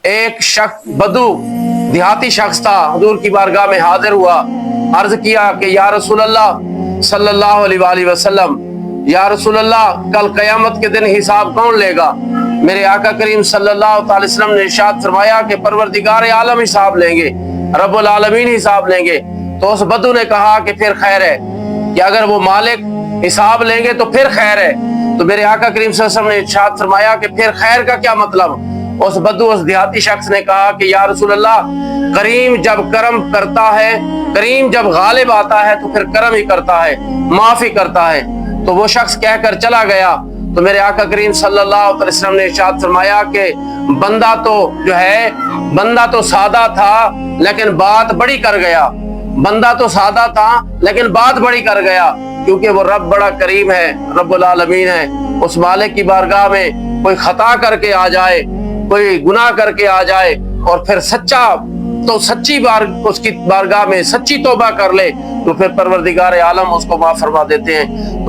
ایک شخص بدو دیہاتی شخص تھا، حضور کی بارگاہ میں حاضر ہوا، عرض کیا کہ یا رسول اللہ صلی اللہ علیہ وآلہ وسلم، یا رسول اللہ کل قیامت کے دن حساب کون لے گا؟ میرے آقا کریم صلی اللہ علیہ وسلم نے ارشاد فرمایا کہ پروردگار عالم حساب لیں گے، رب العالمین حساب لیں گے۔ تو اس بدو نے کہا کہ پھر خیر ہے، کہ اگر وہ مالک حساب لیں گے تو پھر خیر ہے۔ تو میرے آقا کریم صلی اللہ علیہ وسلم نے ارشاد فرمایا کہ پھر خیر کا کیا مطلب؟ اس بدو اس دیہاتی شخص نے کہا کہ یا رسول اللہ، کریم جب کرم کرتا ہے، کریم جب غالب آتا ہے تو پھر کرم ہی کرتا ہے، معافی کرتا ہے۔ تو وہ شخص کہہ کر چلا گیا۔ تو میرے آقا کریم صلی اللہ علیہ وسلم نے ارشاد فرمایا کہ بندہ تو جو ہے، بندہ تو سادہ تھا لیکن بات بڑی کر گیا، بندہ تو سادہ تھا لیکن بات بڑی کر گیا، کیونکہ وہ رب بڑا کریم ہے، رب العالمین ہے۔ اس مالک کی بارگاہ میں کوئی خطا کر کے آ جائے، کوئی گناہ کر کے آ جائے اور پھر سچا تو سچی اس کی بارگاہ میں سچی توبہ کر لے تو پھر پروردگار عالم اس کو معاف فرما دیتے ہیں۔ تو